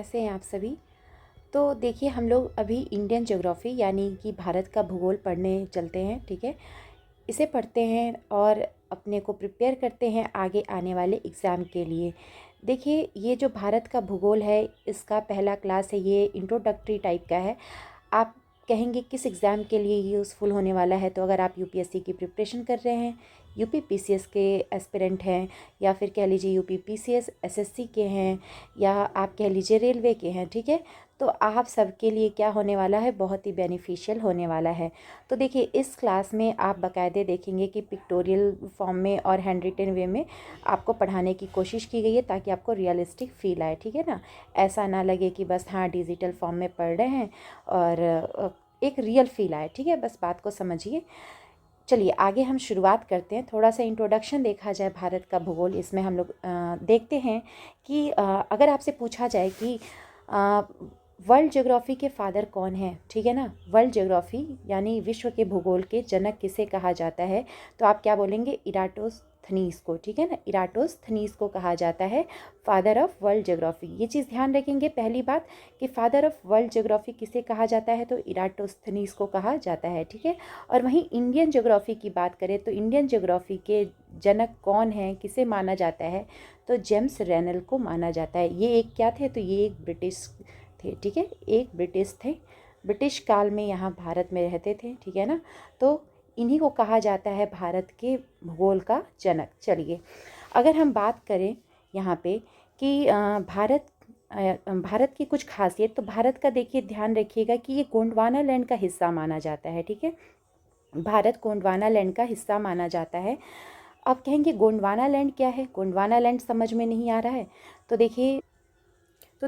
कैसे हैं आप सभी। तो देखिए हम लोग अभी इंडियन ज्योग्राफी यानी कि भारत का भूगोल पढ़ने चलते हैं। ठीक है, इसे पढ़ते हैं और अपने को प्रिपेयर करते हैं आगे आने वाले एग्ज़ाम के लिए। देखिए ये जो भारत का भूगोल है इसका पहला क्लास है, ये इंट्रोडक्टरी टाइप का है। आप कहेंगे किस एग्ज़ाम के लिए यूज़फुल होने वाला है, तो अगर आप यूपीएससी की प्रिपरेशन कर रहे हैं, यूपी पीसीएस के एस्पिरेंट हैं, या फिर कह लीजिए यूपी पीसीएस एसएससी के हैं, या आप कह लीजिए रेलवे के हैं, ठीक है, तो आप सबके लिए क्या होने वाला है, बहुत ही बेनिफिशियल होने वाला है। तो देखिए इस क्लास में आप बाकायदे देखेंगे कि पिक्टोरियल फॉर्म में और हैंड रिटन वे में आपको पढ़ाने की कोशिश की गई है ताकि आपको रियलिस्टिक फील आए। ठीक है ना, ऐसा ना लगे कि बस हाँ डिजिटल फॉर्म में पढ़ रहे हैं और एक रियल फील आए। ठीक है, बस बात को समझिए। चलिए आगे हम शुरुआत करते हैं। थोड़ा सा इंट्रोडक्शन देखा जाए भारत का भूगोल, इसमें हम लोग देखते हैं कि अगर आपसे पूछा जाए कि वर्ल्ड ज्योग्राफी के फादर कौन है, ठीक है ना, वर्ल्ड ज्योग्राफी यानी विश्व के भूगोल के जनक किसे कहा जाता है, तो आप क्या बोलेंगे, इराटोस्थनीज को। ठीक है ना, इराटोस्थनीज को कहा जाता है फादर ऑफ वर्ल्ड ज्योग्राफी। ये चीज़ ध्यान रखेंगे पहली बात कि फादर ऑफ वर्ल्ड ज्योग्राफी किसे कहा जाता है, तो इराटोस्थनीज को कहा जाता है। ठीक है, और वहीं इंडियन ज्योग्राफी की बात करें तो इंडियन ज्योग्राफी के जनक कौन हैं, किसे माना जाता है, तो जेम्स रेनल को माना जाता है। ये एक क्या थे, तो ये एक ब्रिटिश थे। ठीक है, एक ब्रिटिश थे, ब्रिटिश काल में यहाँ भारत में रहते थे। ठीक है ना, तो इन्हीं को कहा जाता है भारत के भूगोल का जनक। चलिए अगर हम बात करें यहाँ पे कि भारत की कुछ खासियत, तो भारत का देखिए ध्यान रखिएगा कि ये गोंडवाना लैंड का हिस्सा माना जाता है। ठीक है, भारत गोंडवाना लैंड का हिस्सा माना जाता है। आप कहेंगे गोंडवाना लैंड क्या है, गोंडवाना लैंड समझ में नहीं आ रहा है, तो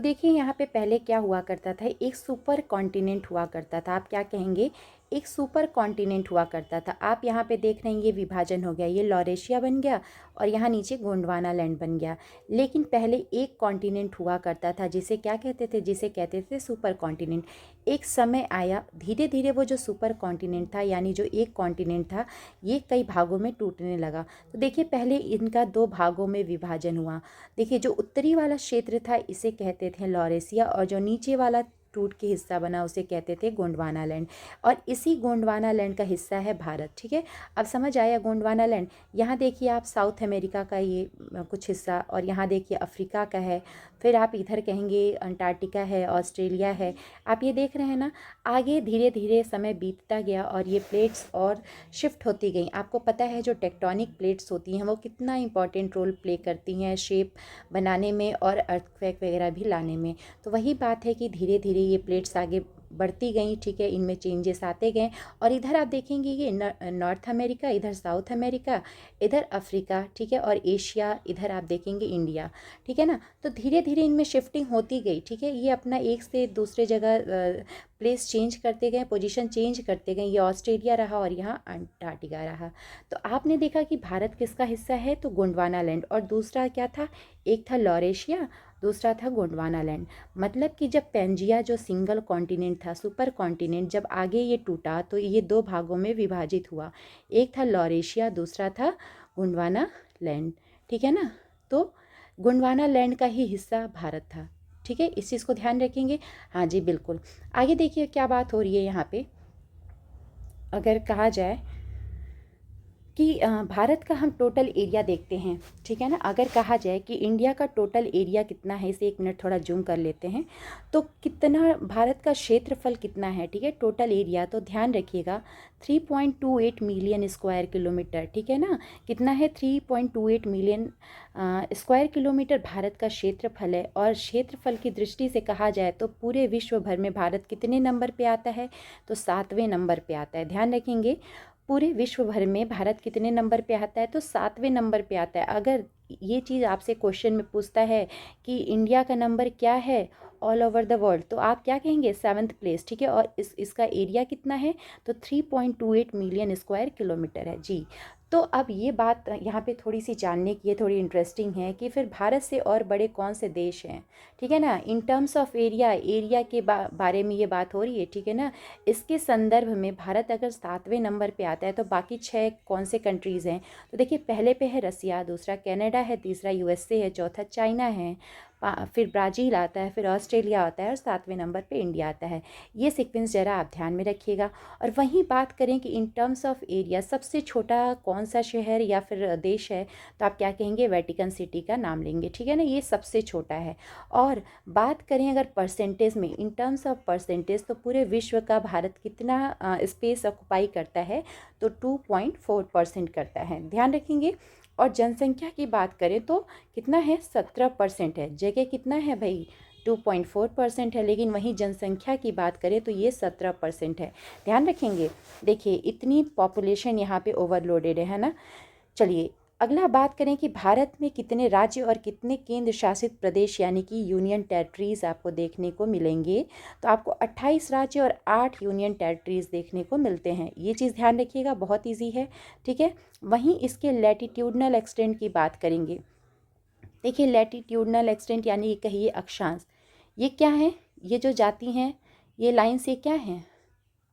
देखिए यहाँ पे पहले क्या हुआ करता था, एक सुपर कॉन्टिनेंट हुआ करता था। आप क्या कहेंगे, एक सुपर कॉन्टिनेंट हुआ करता था। आप यहाँ पे देख रहे हैं ये विभाजन हो गया, ये लॉरेशिया बन गया और यहाँ नीचे गोंडवाना लैंड बन गया। लेकिन पहले एक कॉन्टिनेंट हुआ करता था जिसे क्या कहते थे, जिसे कहते थे सुपर कॉन्टिनेंट। एक समय आया, धीरे धीरे वो जो सुपर कॉन्टिनेंट था यानी जो एक कॉन्टिनेंट था, ये कई भागों में टूटने लगा। तो देखिए पहले इनका दो भागों में विभाजन हुआ। देखिए जो उत्तरी वाला क्षेत्र था इसे कहते थे लॉरेशिया, और जो नीचे वाला टूट के हिस्सा बना उसे कहते थे गोंडवाना लैंड, और इसी गोंडवाना लैंड का हिस्सा है भारत। ठीक है, अब समझ आया गोंडवाना लैंड। यहाँ देखिए आप साउथ अमेरिका का ये कुछ हिस्सा, और यहाँ देखिए अफ्रीका का है, फिर आप इधर कहेंगे अंटार्कटिका है, ऑस्ट्रेलिया है। आप ये देख रहे हैं ना, आगे धीरे धीरे समय बीतता गया और ये प्लेट्स और शिफ्ट होती गई। आपको पता है जो टेक्टोनिक प्लेट्स होती हैं वो कितना इंपॉर्टेंट रोल प्ले करती हैं शेप बनाने में और अर्थक्वेक वगैरह भी लाने में। तो वही बात है कि धीरे धीरे ये प्लेट्स आगे बढ़ती गई। ठीक है, इनमें चेंजेस आते गए, और इधर आप देखेंगे ये नॉर्थ अमेरिका, इधर साउथ अमेरिका, इधर अफ्रीका, ठीक है, और एशिया, इधर आप देखेंगे इंडिया। ठीक है ना, तो धीरे धीरे इनमें शिफ्टिंग होती गई। ठीक है, ये अपना एक से दूसरे जगह प्लेस चेंज करते गए, पोजीशन चेंज करते गए। ये ऑस्ट्रेलिया रहा और यहाँ अंटार्कटिका रहा। तो आपने देखा कि भारत किसका हिस्सा है, तो गोंडवाना लैंड, और दूसरा क्या था, एक था लॉरेशिया, दूसरा था गोंडवाना लैंड। मतलब कि जब पेंजिया जो सिंगल कॉन्टिनेंट था, सुपर कॉन्टिनेंट, जब आगे ये टूटा तो ये दो भागों में विभाजित हुआ। एक था लॉरेशिया, दूसरा था गोंडवाना लैंड। ठीक है ना, तो गोंडवाना लैंड का ही हिस्सा भारत था। ठीक है, इस चीज़ को ध्यान रखेंगे। हाँ जी बिल्कुल। आगे देखिए क्या बात हो रही है यहाँ पे, अगर कहा जाए कि भारत का हम टोटल एरिया देखते हैं। ठीक है ना, अगर कहा जाए कि इंडिया का टोटल एरिया कितना है, इसे एक मिनट थोड़ा जूम कर लेते हैं, तो कितना भारत का क्षेत्रफल कितना है। ठीक है, टोटल एरिया, तो ध्यान रखिएगा 3.28 मिलियन स्क्वायर किलोमीटर। ठीक है ना, कितना है, 3.28 मिलियन स्क्वायर किलोमीटर भारत का क्षेत्रफल है। और क्षेत्रफल की दृष्टि से कहा जाए तो पूरे विश्व भर में भारत कितने नंबर पे आता है, तो 7वें नंबर पे आता है। ध्यान रखेंगे, पूरे विश्व भर में भारत कितने नंबर पे आता है, तो 7वें नंबर पे आता है। अगर ये चीज़ आपसे क्वेश्चन में पूछता है कि इंडिया का नंबर क्या है ऑल ओवर द वर्ल्ड, तो आप क्या कहेंगे, 7th प्लेस। ठीक है, और इसका एरिया कितना है, तो 3.28 मिलियन स्क्वायर किलोमीटर है जी। तो अब ये बात यहाँ पे थोड़ी सी जानने की है, थोड़ी इंटरेस्टिंग है कि फिर भारत से और बड़े कौन से देश हैं। ठीक है ना, इन टर्म्स ऑफ एरिया के बारे में ये बात हो रही है। ठीक है ना, इसके संदर्भ में भारत अगर 7वें नंबर पे आता है तो बाकी 6 कौन से कंट्रीज़ हैं, तो देखिए पहले पे है रसिया, दूसरा कनाडा है, तीसरा यूएसए है, चौथा चाइना है, फिर ब्राज़ील आता है, फिर ऑस्ट्रेलिया आता है और 7वें नंबर पे इंडिया आता है। ये सीक्वेंस ज़रा आप ध्यान में रखिएगा। और वहीं बात करें कि इन टर्म्स ऑफ एरिया सबसे छोटा कौन सा शहर या फिर देश है, तो आप क्या कहेंगे, वेटिकन सिटी का नाम लेंगे, ठीक है ना, ये सबसे छोटा है। और बात करें अगर परसेंटेज में, इन टर्म्स ऑफ परसेंटेज, तो पूरे विश्व का भारत कितना स्पेस ऑक्युपाई करता है, तो 2.4% करता है, ध्यान रखेंगे। और जनसंख्या की बात करें तो कितना है, 17% है। जगह कितना है भाई, 2.4% है, लेकिन वहीं जनसंख्या की बात करें तो ये 17% है, ध्यान रखेंगे। देखिए इतनी पॉपुलेशन यहाँ पे ओवरलोडेड है ना। चलिए अगला बात करें कि भारत में कितने राज्य और कितने केंद्र शासित प्रदेश यानी कि यूनियन टेरिटरीज आपको देखने को मिलेंगे, तो आपको 28 राज्य और 8 यूनियन टेरिटरीज देखने को मिलते हैं। ये चीज़ ध्यान रखिएगा, बहुत ईजी है, ठीक है। वहीं इसके लैटिट्यूडनल एक्सटेंट की बात करेंगे। देखिए लैटिट्यूडनल एक्सटेंट यानी ये कहिए अक्षांश, ये क्या है, ये जो जाती हैं ये लाइन्स, ये क्या हैं,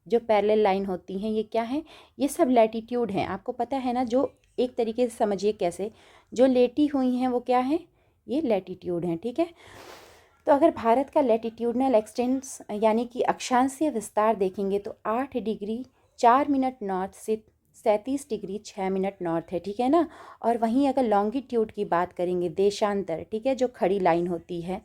जो पैरेलल लाइन होती हैं ये क्या है, ये सब लैटिट्यूड हैं, आपको पता है ना। जो एक तरीके से समझिए कैसे, जो लेटी हुई हैं वो क्या है, ये लैटिट्यूड हैं, ठीक है। तो अगर भारत का लैटिट्यूडनल एक्सटेंस यानी कि अक्षांशीय विस्तार देखेंगे तो 8 डिग्री 4 मिनट नॉर्थ से 37 डिग्री 6 मिनट नॉर्थ है, ठीक है ना। और वहीं अगर लॉन्गिट्यूड की बात करेंगे, देशांतर, ठीक है, जो खड़ी लाइन होती है,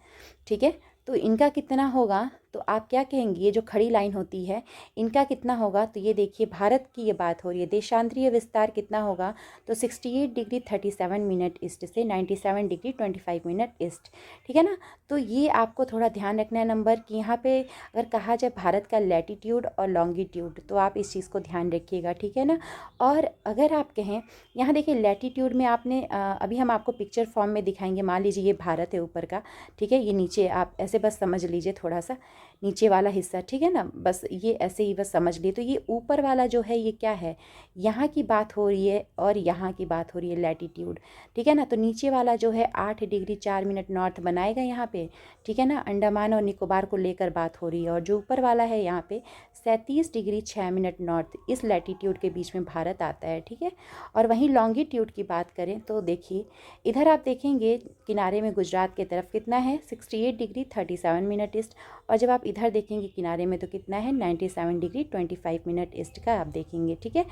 ठीक है, तो इनका कितना होगा, तो आप क्या कहेंगे, ये जो खड़ी लाइन होती है इनका कितना होगा, तो ये देखिए भारत की ये बात हो रही है, देशांतरीय विस्तार कितना होगा, तो 68 डिग्री 37 मिनट ईस्ट से 97 डिग्री 25 मिनट ईस्ट, ठीक है ना। तो ये आपको थोड़ा ध्यान रखना है नंबर कि यहाँ पे अगर कहा जाए भारत का लैटिट्यूड और लॉन्गिट्यूड, तो आप इस चीज़ को ध्यान रखिएगा, ठीक है ना। और अगर आप कहें यहाँ देखिए लैटिट्यूड में आपने अभी हम आपको पिक्चर फॉर्म में दिखाएंगे, मान लीजिए ये भारत है ऊपर का, ठीक है, ये नीचे, आप ऐसे बस समझ लीजिए थोड़ा सा नीचे वाला हिस्सा, ठीक है ना, बस ये ऐसे ही बस समझ लिए। तो ये ऊपर वाला जो है ये क्या है, यहाँ की बात हो रही है और यहाँ की बात हो रही है लैटिट्यूड, ठीक है ना। तो नीचे वाला जो है 8 डिग्री 4 मिनट नॉर्थ बनाएगा यहाँ पे, ठीक है ना, अंडमान और निकोबार को लेकर बात हो रही है। और जो ऊपर वाला है यहाँ पे 37 डिग्री 6 मिनट नॉर्थ, इस लैटिट्यूड के बीच में भारत आता है, ठीक है। और वहीं लॉन्गिट्यूड की बात करें तो देखिए इधर आप देखेंगे किनारे में गुजरात की तरफ कितना है, 68 डिग्री 37 मिनट ईस्ट। और जब आप इधर देखेंगे किनारे में तो कितना है, 97 डिग्री 25 मिनट ईस्ट का आप देखेंगे, ठीक है।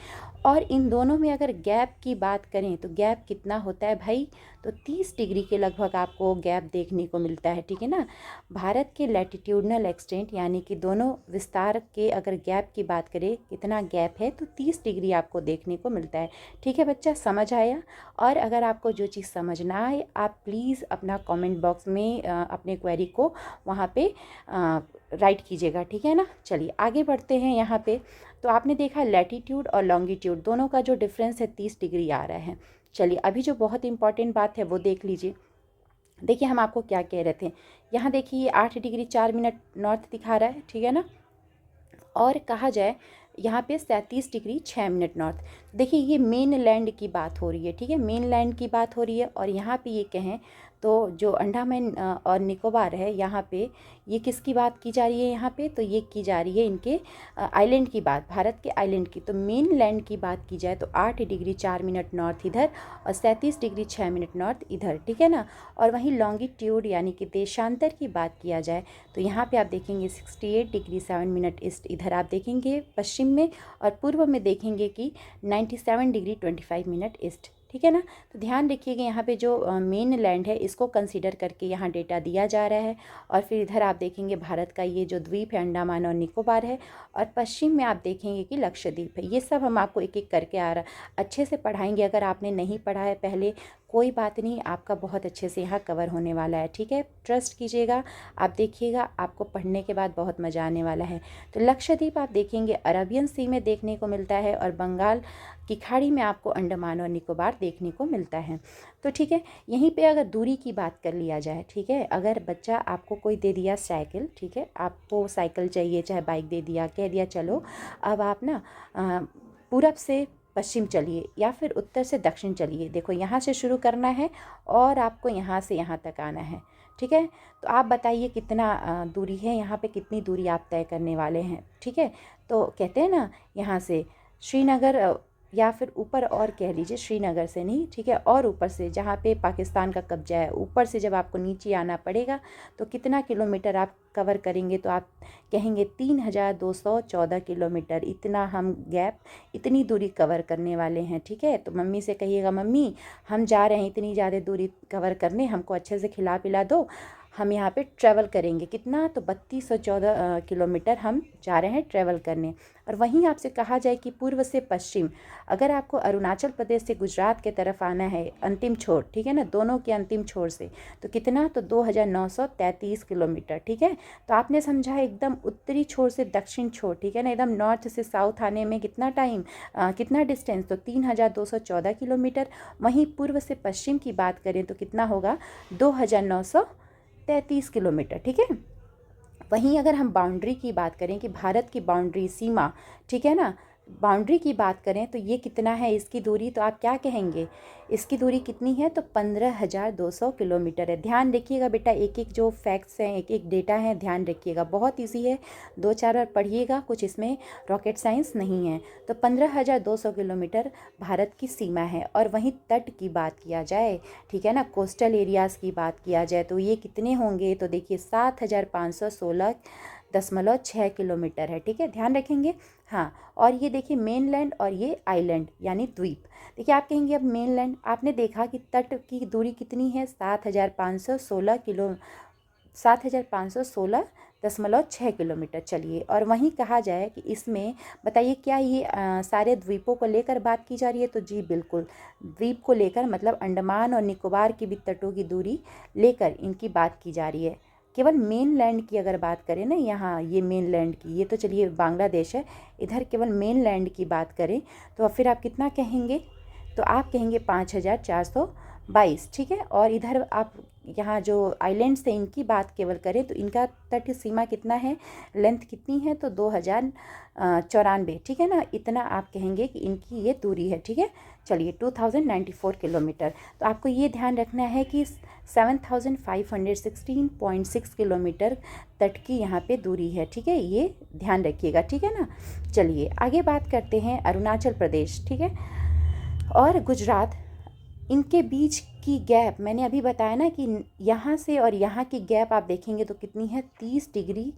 और इन दोनों में अगर गैप की बात करें तो गैप कितना होता है भाई, तो 30 डिग्री के लगभग आपको गैप देखने को मिलता है, ठीक है ना। भारत के लैटिट्यूडनल एक्सटेंट यानी कि दोनों विस्तार के अगर गैप की बात करें कितना गैप है, तो 30 डिग्री आपको देखने को मिलता है, ठीक है बच्चा, समझ आया। और अगर आपको जो चीज़ समझ ना आए आप प्लीज़ अपना कमेंट बॉक्स में अपने क्वेरी को वहाँ पे राइट कीजिएगा, ठीक है ना। चलिए आगे बढ़ते हैं। यहाँ पे तो आपने देखा लैटिट्यूड और लॉन्गिट्यूड दोनों का जो डिफरेंस है 30 डिग्री आ रहा है। चलिए अभी जो बहुत इंपॉर्टेंट बात है वो देख लीजिए। देखिए हम आपको क्या कह रहे थे, यहाँ देखिए ये 8 डिग्री 4 मिनट नॉर्थ दिखा रहा है, ठीक है ना। और कहा जाए यहाँ पे 37 डिग्री 6 मिनट नॉर्थ, देखिए ये मेन लैंड की बात हो रही है, ठीक है, मेन लैंड की बात हो रही है। और यहाँ पे ये कहें तो जो अंडमान और निकोबार है यहाँ पे ये किसकी बात की जा रही है, यहाँ पे तो ये की जा रही है इनके आइलैंड की बात, भारत के आइलैंड की। तो मेन लैंड की बात की जाए तो 8 डिग्री 4 मिनट नॉर्थ इधर और 37 डिग्री 6 मिनट नॉर्थ इधर, ठीक है ना। और वहीं लॉन्गिट्यूड यानी कि देशांतर की बात किया जाए तो यहाँ पे आप देखेंगे 68 डिग्री 7 मिनट ईस्ट इधर आप देखेंगे पश्चिम में, और पूर्व में देखेंगे कि 97 डिग्री 25 मिनट ईस्ट, ठीक है ना। तो ध्यान रखिएगा यहाँ पे जो मेन लैंड है इसको कंसीडर करके यहाँ डेटा दिया जा रहा है। और फिर इधर आप देखेंगे भारत का ये जो द्वीप है अंडमान और निकोबार है, और पश्चिम में आप देखेंगे कि लक्षद्वीप है। ये सब हम आपको एक एक करके अच्छे से पढ़ाएंगे। अगर आपने नहीं पढ़ा है पहले कोई बात नहीं, आपका बहुत अच्छे से यहाँ कवर होने वाला है, ठीक है, ट्रस्ट कीजिएगा, आप देखिएगा, आपको पढ़ने के बाद बहुत मज़ा आने वाला है। तो लक्षद्वीप आप देखेंगे अरबियन सी में देखने को मिलता है, और बंगाल की खाड़ी में आपको अंडमान और निकोबार देखने को मिलता है। तो ठीक है, यहीं पे अगर दूरी की बात कर लिया जाए, ठीक है, अगर बच्चा आपको कोई दे दिया साइकिल, ठीक है, आपको साइकिल चाहिए चाहे बाइक दे दिया, कह दिया चलो अब आप ना पूरब से पश्चिम चलिए या फिर उत्तर से दक्षिण चलिए, देखो यहाँ से शुरू करना है और आपको यहाँ से यहाँ तक आना है, ठीक है। तो आप बताइए कितना दूरी है, यहाँ पे कितनी दूरी आप तय करने वाले हैं, ठीक है। तो कहते हैं ना यहाँ से श्रीनगर या फिर ऊपर और कह लीजिए, श्रीनगर से नहीं, ठीक है, और ऊपर से जहाँ पे पाकिस्तान का कब्जा है, ऊपर से जब आपको नीचे आना पड़ेगा तो कितना किलोमीटर आप कवर करेंगे, तो आप कहेंगे 3214 किलोमीटर। इतना हम गैप, इतनी दूरी कवर करने वाले हैं, ठीक है। तो मम्मी से कहिएगा, मम्मी हम जा रहे हैं इतनी ज़्यादा दूरी कवर करने, हमको अच्छे से खिला पिला दो, हम यहाँ पे ट्रैवल करेंगे कितना, तो 3214 किलोमीटर हम जा रहे हैं ट्रैवल करने। और वहीं आपसे कहा जाए कि पूर्व से पश्चिम, अगर आपको अरुणाचल प्रदेश से गुजरात के तरफ आना है, अंतिम छोर, ठीक है ना, दोनों के अंतिम छोर से, तो कितना, तो 2933 किलोमीटर, ठीक है। तो आपने समझा एकदम उत्तरी छोर से दक्षिण छोर, ठीक है ना, एकदम नॉर्थ से साउथ आने में कितना टाइम, कितना डिस्टेंस, तो 3214 किलोमीटर। वहीं पूर्व से पश्चिम की बात करें तो कितना होगा, 2933 किलोमीटर, ठीक है। वहीं अगर हम बाउंड्री की बात करें कि भारत की बाउंड्री, सीमा, ठीक है ना, बाउंड्री की बात करें तो ये कितना है इसकी दूरी, तो आप क्या कहेंगे, इसकी दूरी कितनी है, तो 15,200 किलोमीटर है। ध्यान रखिएगा बेटा, एक एक जो फैक्ट्स हैं, एक एक डेटा है, ध्यान रखिएगा, बहुत इजी है, 2-4 बार पढ़िएगा, कुछ इसमें रॉकेट साइंस नहीं है। तो 15,200 किलोमीटर भारत की सीमा है। और वहीं तट की बात किया जाए, ठीक है ना, कोस्टल एरियाज़ की बात किया जाए तो ये कितने होंगे, तो देखिए 7,516.6 किलोमीटर है, ठीक है, ध्यान रखेंगे। हाँ, और ये देखिए मेनलैंड और ये आइलैंड यानी द्वीप। देखिए आप कहेंगे अब मेनलैंड, आपने देखा कि तट की दूरी कितनी है, 7,516.6 किलोमीटर। चलिए, और वहीं कहा जाए कि इसमें बताइए क्या ये सारे द्वीपों को लेकर बात की जा रही है, तो जी बिल्कुल, द्वीप को लेकर, मतलब अंडमान और निकोबार की भी तटों की दूरी लेकर इनकी बात की जा रही है। केवल मेन लैंड की अगर बात करें ना, यहाँ ये मेन लैंड की, ये तो चलिए बांग्लादेश है, इधर केवल मेन लैंड की बात करें तो फिर आप कितना कहेंगे, तो आप कहेंगे 5,422, ठीक है। और इधर आप यहाँ जो आइलैंड्स हैं इनकी बात केवल करें तो इनका तट सीमा कितना है, लेंथ कितनी है, तो 2,094, ठीक है ना, इतना आप कहेंगे कि इनकी ये दूरी है, ठीक है। चलिए 2094 किलोमीटर। तो आपको ये ध्यान रखना है कि 7,516.6 किलोमीटर तट की यहाँ पे दूरी है, ठीक है, ये ध्यान रखिएगा, ठीक है ना। चलिए आगे बात करते हैं अरुणाचल प्रदेश, ठीक है, और गुजरात, इनके बीच की गैप मैंने अभी बताया ना कि यहाँ से और यहाँ की गैप आप देखेंगे तो कितनी है, 30 डिग्री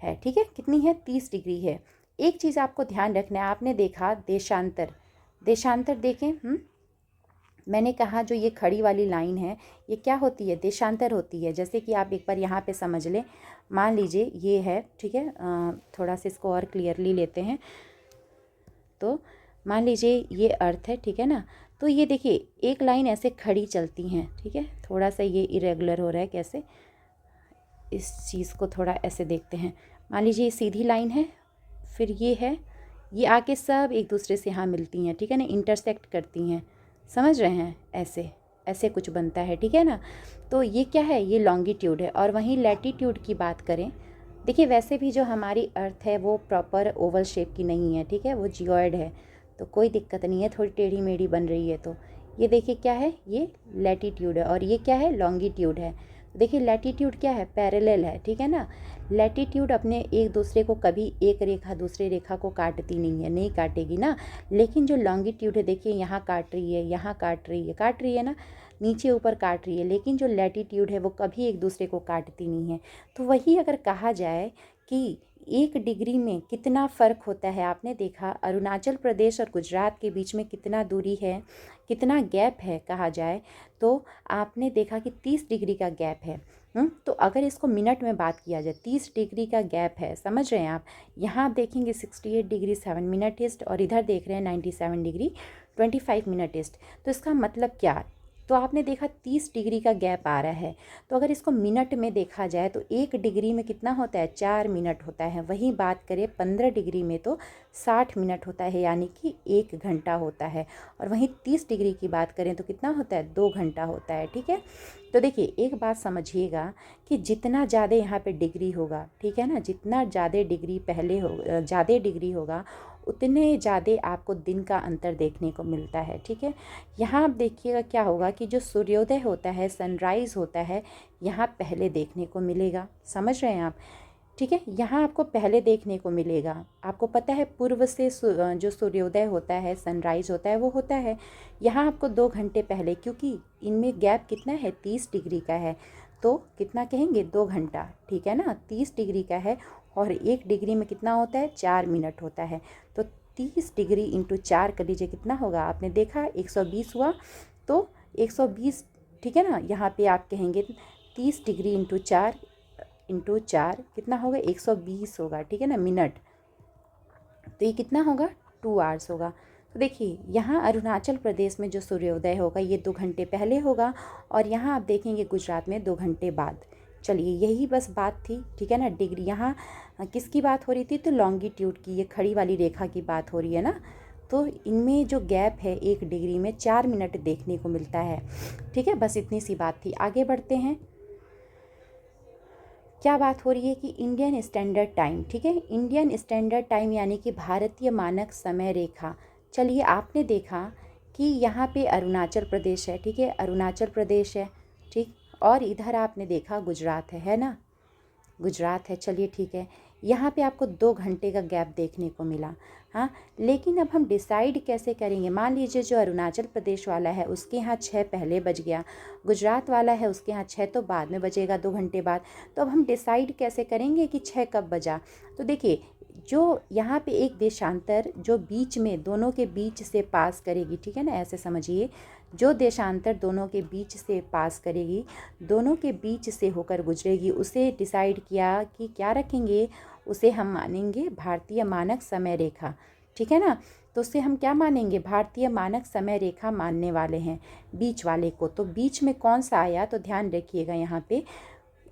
है, ठीक है, कितनी है, 30 डिग्री है। एक चीज़ आपको ध्यान रखना है, आपने देखा देशांतर, देशांतर देखें, मैंने कहा जो ये खड़ी वाली लाइन है ये क्या होती है, देशांतर होती है। जैसे कि आप एक बार यहाँ पे समझ लें, मान लीजिए ये है, ठीक है, थोड़ा सा इसको और क्लियरली लेते हैं। तो मान लीजिए ये अर्थ है, ठीक है ना, तो ये देखिए एक लाइन ऐसे खड़ी चलती हैं, ठीक है, थोड़ा सा ये इरेगुलर हो रहा है, कैसे, इस चीज़ को थोड़ा ऐसे देखते हैं। मान लीजिए ये सीधी लाइन है, फिर ये है, ये आके सब एक दूसरे से यहाँ मिलती हैं, ठीक है ना, इंटरसेक्ट करती हैं, समझ रहे हैं, ऐसे ऐसे कुछ बनता है, ठीक है ना। तो ये क्या है, ये लॉन्गिट्यूड है। और वहीं लैटिट्यूड की बात करें, देखिए वैसे भी जो हमारी अर्थ है वो प्रॉपर ओवल शेप की नहीं है, ठीक है, वो जियोइड है, तो कोई दिक्कत नहीं है, थोड़ी टेढ़ी मेढ़ी बन रही है। तो ये देखिए क्या है, ये लैटिट्यूड है, और ये क्या है, लॉन्गिट्यूड है। देखिए लैटिट्यूड क्या है, पैरेलल है, ठीक है ना। लैटिट्यूड अपने एक दूसरे को कभी एक रेखा दूसरी रेखा को काटती नहीं है, नहीं काटेगी ना। लेकिन जो लॉन्गिट्यूड है, देखिए यहाँ काट रही है, यहाँ काट रही है ना, नीचे ऊपर काट रही है, लेकिन जो लैटिट्यूड है वो कभी एक दूसरे को काटती नहीं है। तो वही अगर कहा जाए कि 1 डिग्री में कितना फ़र्क होता है, आपने देखा अरुणाचल प्रदेश और गुजरात के बीच में कितना दूरी है, कितना गैप है कहा जाए, तो आपने देखा कि 30 डिग्री का गैप है। तो अगर इसको मिनट में बात किया जाए, 30 डिग्री का गैप है, समझ रहे हैं आप। यहाँ आप देखेंगे 68 डिग्री 7 मिनट ईस्ट, और इधर देख रहे हैं 97 डिग्री 25 मिनट ईस्ट। तो इसका मतलब क्या, तो आपने देखा 30 डिग्री का गैप आ रहा है। तो अगर इसको मिनट में देखा जाए तो 1 डिग्री में कितना होता है, 4 मिनट होता है। वहीं बात करें 15 डिग्री में तो 60 मिनट होता है, यानी कि 1 घंटा होता है। और वहीं 30 डिग्री की बात करें तो कितना होता है, 2 घंटा होता है, ठीक है। तो देखिए एक बात समझिएगा कि जितना ज़्यादा यहाँ पे डिग्री होगा, ठीक है ना, जितना ज़्यादा डिग्री पहले हो, ज़्यादा डिग्री होगा, उतने ज़्यादा आपको दिन का अंतर देखने को मिलता है, ठीक है। यहाँ आप देखिएगा क्या होगा कि जो सूर्योदय होता है, सनराइज़ होता है, यहाँ पहले देखने को मिलेगा, समझ रहे हैं आप। ठीक है। यहाँ आपको पहले देखने को मिलेगा, आपको पता है पूर्व से जो सूर्योदय होता है, सनराइज होता है, वो होता है यहाँ आपको 2 घंटे पहले, क्योंकि इनमें गैप कितना है 30 डिग्री का है, तो कितना कहेंगे 2 घंटा, ठीक है ना। 30 डिग्री का है और 1 डिग्री में कितना होता है 4 मिनट होता है, तो 30 डिग्री इंटू 4 कर लीजिए कितना होगा, आपने देखा 120 हुआ, तो 120, ठीक है ना। यहाँ पे आप कहेंगे 30 डिग्री इंटू चार कितना होगा 120 होगा, ठीक है ना, मिनट। तो ये कितना होगा 2 आवर्स होगा। तो देखिए यहाँ अरुणाचल प्रदेश में जो सूर्योदय होगा ये 2 घंटे पहले होगा, और यहाँ आप देखेंगे गुजरात में 2 घंटे बाद। चलिए यही बस बात थी, ठीक है ना। डिग्री यहाँ किसकी बात हो रही थी, तो लॉन्गिट्यूड की, ये खड़ी वाली रेखा की बात हो रही है ना। तो इनमें जो गैप है 1 डिग्री में 4 मिनट देखने को मिलता है, ठीक है। बस इतनी सी बात थी, आगे बढ़ते हैं। क्या बात हो रही है कि इंडियन स्टैंडर्ड टाइम, ठीक है, इंडियन स्टैंडर्ड टाइम यानी कि भारतीय मानक समय रेखा। चलिए आपने देखा कि यहाँ पे अरुणाचल प्रदेश है, ठीक है, अरुणाचल प्रदेश है, ठीक, और इधर आपने देखा गुजरात है ना, गुजरात है। चलिए ठीक है, यहाँ पे आपको 2 घंटे का गैप देखने को मिला। हाँ, लेकिन अब हम डिसाइड कैसे करेंगे, मान लीजिए जो अरुणाचल प्रदेश वाला है उसके यहाँ 6 पहले बज गया, गुजरात वाला है उसके यहाँ 6 तो बाद में बजेगा 2 घंटे बाद, तो अब हम डिसाइड कैसे करेंगे कि 6 कब बजा। तो देखिए जो यहाँ पे एक देशांतर जो बीच में दोनों के बीच से पास करेगी, ठीक है ना, ऐसे समझिए, जो देशांतर दोनों के बीच से पास करेगी, दोनों के बीच से होकर गुजरेगी, उसे डिसाइड किया कि क्या रखेंगे, उसे हम मानेंगे भारतीय मानक समय रेखा, ठीक है ना। तो उससे हम क्या मानेंगे, भारतीय मानक समय रेखा मानने वाले हैं बीच वाले को। तो बीच में कौन सा आया, तो ध्यान रखिएगा यहाँ पे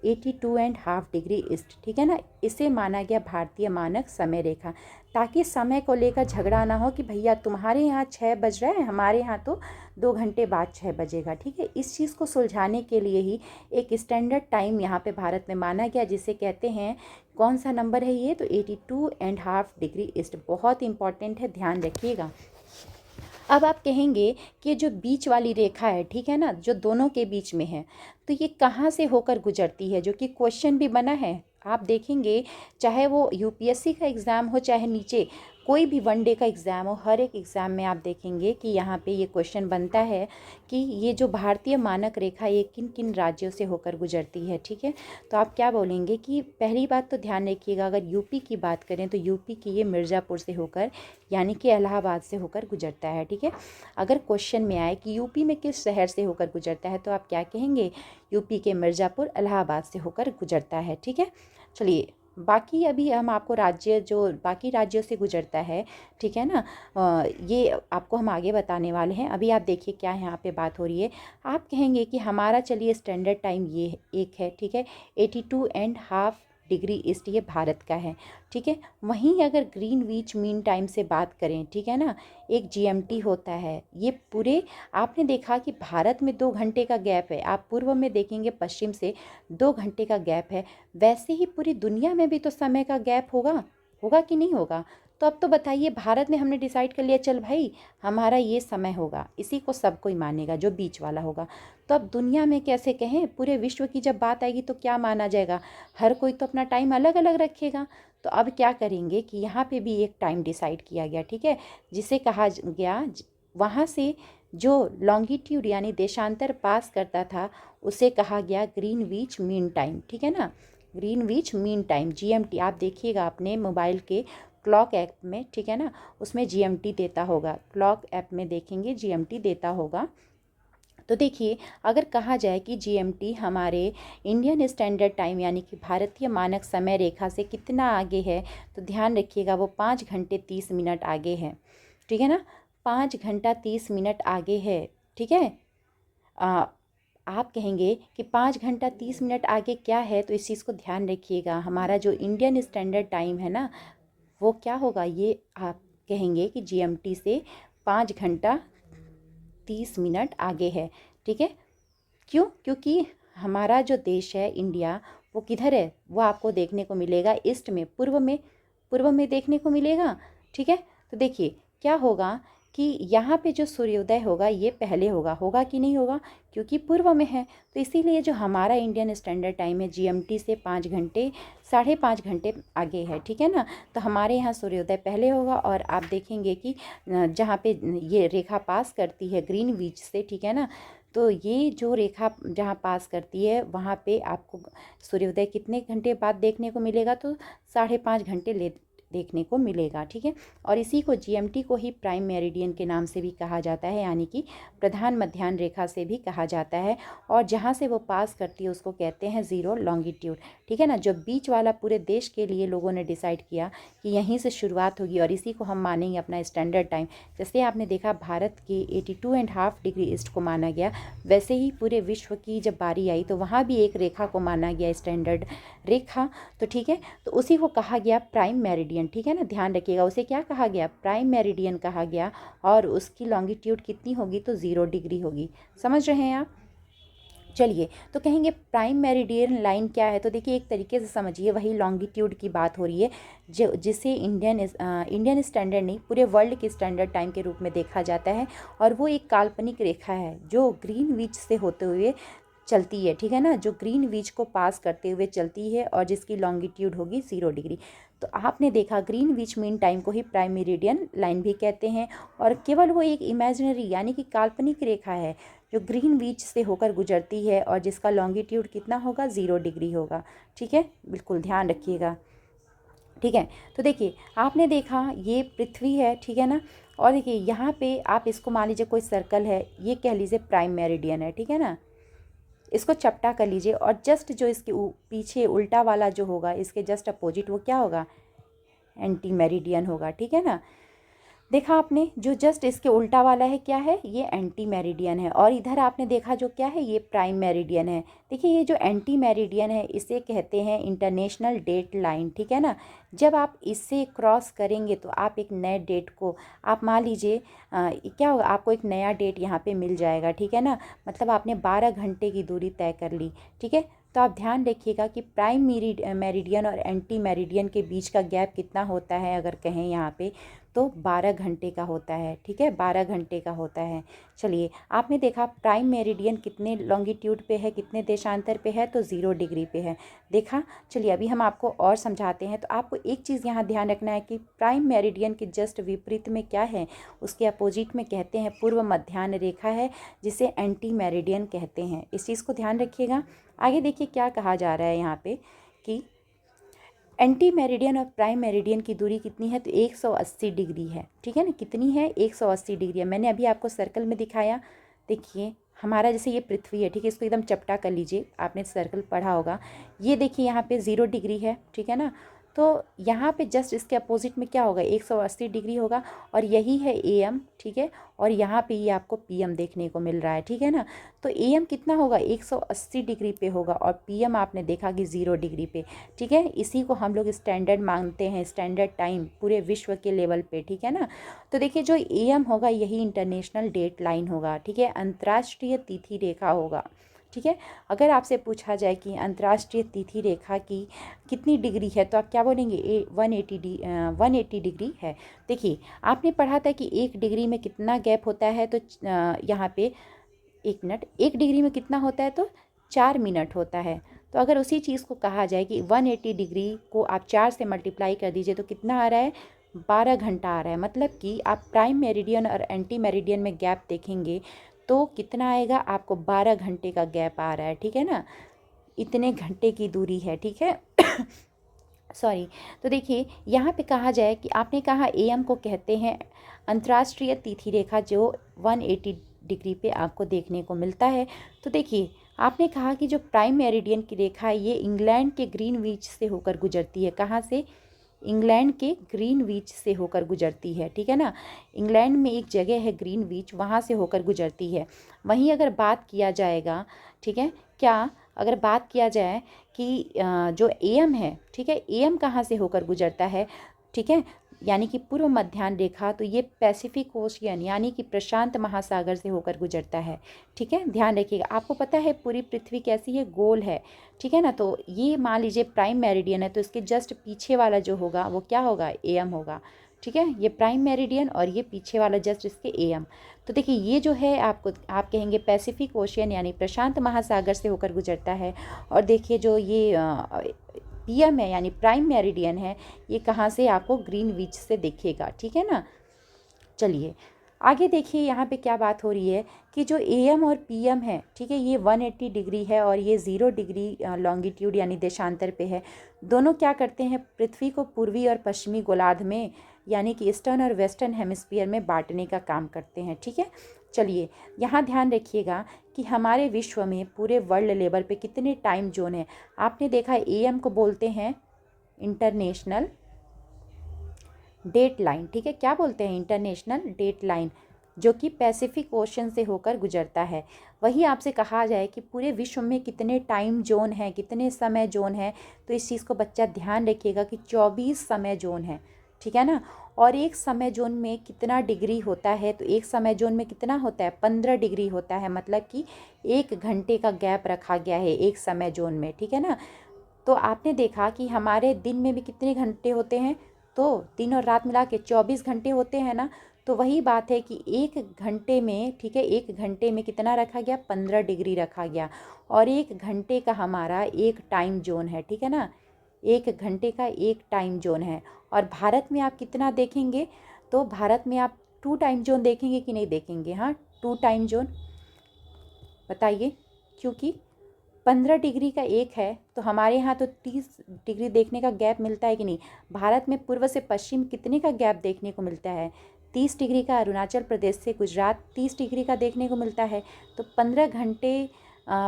82.5 डिग्री ईस्ट, ठीक है ना, इसे माना गया भारतीय मानक समय रेखा, ताकि समय को लेकर झगड़ा ना हो कि भैया तुम्हारे यहाँ 6 बज रहा है, हमारे यहाँ तो 2 घंटे बाद 6 बजेगा, ठीक है। इस चीज़ को सुलझाने के लिए ही एक स्टैंडर्ड टाइम यहाँ पे भारत में माना गया, जिसे कहते हैं, कौन सा नंबर है ये, तो 82.5 डिग्री ईस्ट, बहुत इंपॉर्टेंट है, ध्यान रखिएगा। अब आप कहेंगे कि जो बीच वाली रेखा है, ठीक है ना, जो दोनों के बीच में है, तो ये कहाँ से होकर गुजरती है, जो कि क्वेश्चन भी बना है। आप देखेंगे चाहे वो यूपीएससी का एग्ज़ाम हो, चाहे नीचे कोई भी वनडे का एग्ज़ाम हो, हर एक एग्ज़ाम में आप देखेंगे कि यहाँ पे ये क्वेश्चन बनता है कि ये जो भारतीय मानक रेखा ये किन किन राज्यों से होकर गुजरती है, ठीक है। तो आप क्या बोलेंगे कि पहली बात तो ध्यान रखिएगा, अगर यूपी की बात करें तो यूपी की ये मिर्ज़ापुर से होकर यानी कि इलाहाबाद से होकर गुजरता है, ठीक है। अगर क्वेश्चन में आए कि यूपी में किस शहर से होकर गुजरता है, तो आप क्या कहेंगे, यूपी के मिर्ज़ापुर इलाहाबाद से होकर गुजरता है, ठीक है। चलिए बाकी अभी हम आपको राज्य जो बाकी राज्यों से गुजरता है, ठीक है ना, ये आपको हम आगे बताने वाले हैं। अभी आप देखिए क्या यहाँ पे बात हो रही है। आप कहेंगे कि हमारा चलिए स्टैंडर्ड टाइम ये एक है, ठीक है, 82.5 डिग्री ईस्ट ये भारत का है, ठीक है। वहीं अगर ग्रीनविच मीन टाइम से बात करें, ठीक है ना, एक जीएमटी होता है, ये पूरे आपने देखा कि भारत में 2 घंटे का गैप है, आप पूर्व में देखेंगे पश्चिम से 2 घंटे का गैप है, वैसे ही पूरी दुनिया में भी तो समय का गैप होगा, होगा कि नहीं होगा। तो अब तो बताइए, भारत में हमने डिसाइड कर लिया चल भाई हमारा ये समय होगा, इसी को सब कोई मानेगा जो बीच वाला होगा। तो अब दुनिया में कैसे कहें, पूरे विश्व की जब बात आएगी तो क्या माना जाएगा, हर कोई तो अपना टाइम अलग अलग रखेगा। तो अब क्या करेंगे कि यहाँ पे भी एक टाइम डिसाइड किया गया, ठीक है, जिसे कहा गया वहाँ से जो लॉन्गिट्यूड यानी देशांतर पास करता था उसे कहा गया ग्रीनविच मीन टाइम, ठीक है ना, ग्रीनविच मीन टाइम, जीएमटी। आप देखिएगा अपने मोबाइल के क्लॉक ऐप में, ठीक है ना, उसमें जीएमटी देता होगा, क्लॉक ऐप में देखेंगे जीएमटी देता होगा। तो देखिए अगर कहा जाए कि जीएमटी हमारे इंडियन स्टैंडर्ड टाइम यानी कि भारतीय मानक समय रेखा से कितना आगे है, तो ध्यान रखिएगा वो 5 घंटे 30 मिनट आगे है, ठीक है ना, 5 घंटा 30 मिनट आगे है, ठीक है। आप कहेंगे कि 5 घंटा 30 मिनट आगे क्या है, तो इस चीज़ को ध्यान रखिएगा, हमारा जो इंडियन स्टैंडर्ड टाइम है ना वो क्या होगा, ये आप कहेंगे कि जीएमटी से 5 घंटा 30 मिनट आगे है, ठीक है। क्यों, क्योंकि हमारा जो देश है इंडिया वो किधर है, वो आपको देखने को मिलेगा ईस्ट में, पूर्व में देखने को मिलेगा, ठीक है। तो देखिए क्या होगा कि यहाँ पे जो सूर्योदय होगा ये पहले होगा, होगा कि नहीं होगा, क्योंकि पूर्व में है। तो इसीलिए जो हमारा इंडियन स्टैंडर्ड टाइम है जीएमटी से 5 घंटे 5.5 घंटे आगे है, ठीक है ना। तो हमारे यहाँ सूर्योदय पहले होगा। और आप देखेंगे कि जहाँ पे ये रेखा पास करती है ग्रीनविच से, ठीक है ना, तो ये जो रेखा जहाँ पास करती है वहाँ पे आपको सूर्योदय कितने घंटे बाद देखने को मिलेगा, तो 5.5 घंटे देखने को मिलेगा, ठीक है। और इसी को जीएमटी को ही प्राइम मेरिडियन के नाम से भी कहा जाता है, यानी कि प्रधान मध्याह्न रेखा से भी कहा जाता है। और जहाँ से वो पास करती है उसको कहते हैं ज़ीरो लॉन्गिट्यूड, ठीक है ना। जो बीच वाला पूरे देश के लिए लोगों ने डिसाइड किया कि यहीं से शुरुआत होगी और इसी को हम मानेंगे अपना स्टैंडर्ड टाइम। जैसे आपने देखा भारत के 82.5 डिग्री ईस्ट को माना गया, वैसे ही पूरे विश्व की जब बारी आई तो वहाँ भी एक रेखा को माना गया स्टैंडर्ड रेखा। तो ठीक है, तो उसी को कहा गया प्राइम मेरिडियन, ठीक है ना। ध्यान रखिएगा, उसे क्या कहा गया, प्राइम मेरिडियन कहा गया। और उसकी लॉन्गिट्यूड कितनी होगी, तो 0 डिग्री होगी। समझ रहे हैं आप। चलिए, तो कहेंगे प्राइम मेरिडियन लाइन क्या है, तो देखिए एक तरीके से समझिए वही लॉन्गिट्यूड की बात हो रही है जो जिसे इंडियन स्टैंडर्ड नहीं पूरे वर्ल्ड के स्टैंडर्ड टाइम के रूप में देखा जाता है। और वो एक काल्पनिक रेखा है जो ग्रीनविच से होते हुए चलती है, ठीक है ना, जो ग्रीनविच को पास करते हुए चलती है और जिसकी लॉन्गिट्यूड होगी 0 डिग्री। तो आपने देखा ग्रीनविच मीन टाइम को ही प्राइम मेरिडियन लाइन भी कहते हैं। और केवल वो एक इमेजिनरी यानी कि काल्पनिक रेखा है जो ग्रीनविच से होकर गुजरती है और जिसका लॉन्गिट्यूड कितना होगा, 0 डिग्री होगा, ठीक है। बिल्कुल ध्यान रखिएगा, ठीक है। तो देखिए आपने देखा ये पृथ्वी है, ठीक है ना। और देखिए यहाँ पे आप इसको मान लीजिए कोई सर्कल है, ये कह लीजिए प्राइम मेरिडियन है, ठीक है ना। इसको चपटा कर लीजिए और जस्ट जो इसके पीछे उल्टा वाला जो होगा इसके जस्ट अपोजिट वो क्या होगा, एंटी मेरिडियन होगा, ठीक है ना। देखा आपने जो जस्ट इसके उल्टा वाला है क्या है, ये एंटी मेरिडियन है। और इधर आपने देखा जो क्या है, ये प्राइम मेरिडियन है। देखिए ये जो एंटी मेरिडियन है इसे कहते हैं इंटरनेशनल डेट लाइन, ठीक है ना। जब आप इससे क्रॉस करेंगे तो आप एक नए डेट को आप मान लीजिए क्या होगा, आपको एक नया डेट यहाँ पे मिल जाएगा, ठीक है ना। मतलब आपने 12 घंटे की दूरी तय कर ली, ठीक है। तो आप ध्यान रखिएगा कि प्राइम मेरिडियन और एंटी मेरिडियन के बीच का गैप कितना होता है, अगर कहें यहाँ पे तो 12 घंटे का होता है, ठीक है, 12 घंटे का होता है। चलिए आपने देखा प्राइम मेरिडियन कितने लॉन्गिट्यूड पे है, कितने देशांतर पे है, तो 0 डिग्री पे है, देखा। चलिए अभी हम आपको और समझाते हैं। तो आपको एक चीज़ यहाँ ध्यान रखना है कि प्राइम मेरिडियन के जस्ट विपरीत में क्या है, उसके अपोजिट में कहते हैं पूर्व मध्याह्न रेखा है जिसे एंटी मेरिडियन कहते हैं। इस चीज़ को ध्यान रखिएगा। आगे देखिए क्या कहा जा रहा है यहाँ पे कि एंटी मेरिडियन और प्राइम मेरिडियन की दूरी कितनी है, तो 180 डिग्री है, ठीक है ना। कितनी है, 180 डिग्री है। मैंने अभी आपको सर्कल में दिखाया। देखिए हमारा जैसे ये पृथ्वी है, ठीक है, इसको एकदम चपटा कर लीजिए, आपने सर्कल पढ़ा होगा। ये देखिए यहाँ पे 0 डिग्री है, ठीक है ना। तो यहाँ पे जस्ट इसके अपोजिट में क्या होगा, 180 डिग्री होगा। और यही है AM, ठीक है। और यहाँ पे ये आपको PM देखने को मिल रहा है, ठीक है ना। तो AM कितना होगा, 180 डिग्री पे होगा और PM आपने देखा कि 0 डिग्री पे, ठीक है। इसी को हम लोग स्टैंडर्ड मानते हैं, स्टैंडर्ड टाइम पूरे विश्व के लेवल पे, ठीक है ना। तो देखिए जो AM होगा यही इंटरनेशनल डेट लाइन होगा, ठीक है, अंतर्राष्ट्रीय तिथि रेखा होगा, ठीक है। अगर आपसे पूछा जाए कि अंतर्राष्ट्रीय तिथि रेखा की कितनी डिग्री है तो आप क्या बोलेंगे, 180 डिग्री है। देखिए आपने पढ़ा था कि 1 डिग्री में कितना गैप होता है, तो यहाँ पे 1 मिनट, 1 डिग्री में कितना होता है, तो 4 मिनट होता है। तो अगर उसी चीज़ को कहा जाए कि 180 डिग्री को आप 4 से मल्टीप्लाई कर दीजिए तो कितना आ रहा है, 12 घंटा आ रहा है। मतलब कि आप प्राइम मेरिडियन और एंटी मेरिडियन में गैप देखेंगे तो कितना आएगा, आपको 12 घंटे का गैप आ रहा है, ठीक है ना। इतने घंटे की दूरी है, ठीक है। सॉरी। तो देखिए यहाँ पे कहा जाए कि आपने कहा AM को कहते हैं अंतर्राष्ट्रीय तिथि रेखा जो 180 डिग्री पे आपको देखने को मिलता है। तो देखिए आपने कहा कि जो प्राइम मेरिडियन की रेखा है ये इंग्लैंड के ग्रीनविच से होकर गुजरती है। कहाँ से, इंग्लैंड के ग्रीनविच से होकर गुजरती है, ठीक है ना। इंग्लैंड में एक जगह है ग्रीनविच, वहाँ से होकर गुजरती है। वहीं अगर बात किया जाएगा, ठीक है, क्या अगर बात किया जाए कि जो AM है, ठीक है, AM कहाँ से होकर गुजरता है, ठीक है, यानी कि पूर्व मध्याह्न रेखा, तो ये पैसिफिक ओशियन यानी कि प्रशांत महासागर से होकर गुजरता है, ठीक है। ध्यान रखिएगा, आपको पता है पूरी पृथ्वी कैसी है, गोल है, ठीक है ना। तो ये मान लीजिए प्राइम मेरिडियन है तो इसके जस्ट पीछे वाला जो होगा वो क्या होगा, AM होगा, ठीक है, ये प्राइम मेरिडियन और ये पीछे वाला जस्ट इसके AM। तो देखिए ये जो है आपको आप कहेंगे पैसिफिक ओशियन यानी प्रशांत महासागर से होकर गुजरता है। और देखिए जो ये PM है यानी प्राइम मेरिडियन है, ये कहाँ से आपको ग्रीनविच से दिखेगा, ठीक है ना। चलिए आगे देखिए यहाँ पे क्या बात हो रही है कि जो AM और PM है, ठीक है, ये 180 डिग्री है और ये 0 डिग्री लॉन्गिट्यूड यानी देशांतर पे है। दोनों क्या करते हैं, पृथ्वी को पूर्वी और पश्चिमी गोलार्ध में यानी कि ईस्टर्न और वेस्टर्न हेमिस्फीयर में बांटने का काम करते हैं, ठीक है। चलिए यहाँ ध्यान रखिएगा कि हमारे विश्व में पूरे वर्ल्ड लेवल पे कितने टाइम जोन है। आपने देखा है AM को बोलते हैं इंटरनेशनल डेट लाइन, ठीक है, क्या बोलते हैं, इंटरनेशनल डेट लाइन, जो कि पैसिफिक ओशन से होकर गुजरता है। वही आपसे कहा जाए कि पूरे विश्व में कितने टाइम जोन हैं, कितने समय जोन है, तो इस चीज़ को बच्चा ध्यान रखिएगा कि 24 समय जोन है, ठीक है ना। और एक समय जोन में कितना डिग्री होता है, तो एक समय जोन में कितना होता है, 15 डिग्री होता है, मतलब कि 1 घंटे का गैप रखा गया है एक समय जोन में, ठीक है ना। तो आपने देखा कि हमारे दिन में भी कितने घंटे होते हैं, तो दिन और रात मिला के 24 घंटे होते हैं ना। तो वही बात है कि 1 घंटे में, ठीक है, 1 घंटे में कितना रखा गया, 15 डिग्री रखा गया। और 1 घंटे का हमारा एक टाइम जोन है, ठीक है ना, 1 घंटे का एक टाइम जोन है। और भारत में आप कितना देखेंगे, तो भारत में आप 2 टाइम जोन देखेंगे कि नहीं देखेंगे, हाँ 2 टाइम जोन, बताइए, क्योंकि 15 डिग्री का एक है, तो हमारे यहाँ तो 30 डिग्री देखने का गैप मिलता है कि नहीं। भारत में पूर्व से पश्चिम कितने का गैप देखने को मिलता है, 30 डिग्री का। अरुणाचल प्रदेश से गुजरात 30 डिग्री का देखने को मिलता है। तो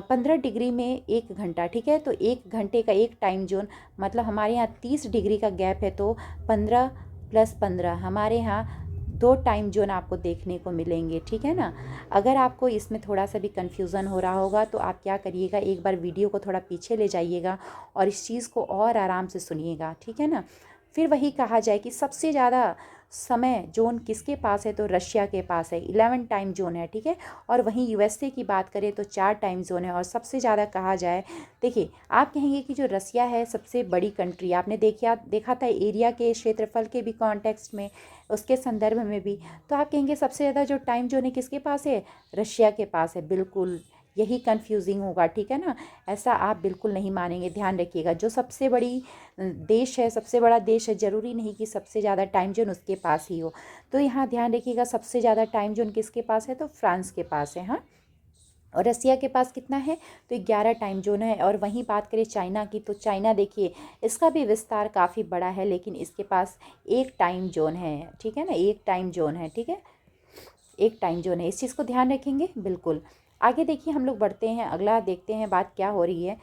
15 डिग्री में 1 घंटा, ठीक है, तो 1 घंटे का एक टाइम जोन, मतलब हमारे यहाँ 30 डिग्री का गैप है, तो 15 + 15 हमारे यहाँ 2 टाइम जोन आपको देखने को मिलेंगे, ठीक है ना। अगर आपको इसमें थोड़ा सा भी कन्फ्यूज़न हो रहा होगा तो आप क्या करिएगा, एक बार वीडियो को थोड़ा पीछे ले जाइएगा और इस चीज़ को और आराम से सुनिएगा, ठीक है ना। फिर वही कहा जाए कि सबसे ज़्यादा समय जोन किसके पास है, तो रशिया के पास है, 11 टाइम जोन है, ठीक है। और वहीं USA की बात करें तो 4 टाइम जोन है। और सबसे ज़्यादा कहा जाए, देखिए आप कहेंगे कि जो रसिया है सबसे बड़ी कंट्री, आपने देखा था एरिया के क्षेत्रफल के भी कॉन्टेक्स्ट में, उसके संदर्भ में भी, तो आप कहेंगे सबसे ज़्यादा जो टाइम जोन है किसके पास है, रशिया के पास है। बिल्कुल यही कंफ्यूजिंग होगा, ठीक है ना, ऐसा आप बिल्कुल नहीं मानेंगे। ध्यान रखिएगा, जो सबसे बड़ी देश है, सबसे बड़ा देश है, ज़रूरी नहीं कि सबसे ज़्यादा टाइम जोन उसके पास ही हो। तो यहाँ ध्यान रखिएगा, सबसे ज़्यादा टाइम जोन किसके पास है, तो फ्रांस के पास है, हाँ। और रसिया के पास कितना है, तो 11 टाइम जोन है। और वहीं बात करें चाइना की, तो चाइना देखिए इसका भी विस्तार काफ़ी बड़ा है, लेकिन इसके पास 1 टाइम जोन है, ठीक है ना, 1 टाइम जोन है, ठीक है, 1 टाइम जोन है। इस चीज़ को ध्यान रखेंगे बिल्कुल। आगे देखिए हम लोग बढ़ते हैं, अगला देखते हैं बात क्या हो रही है।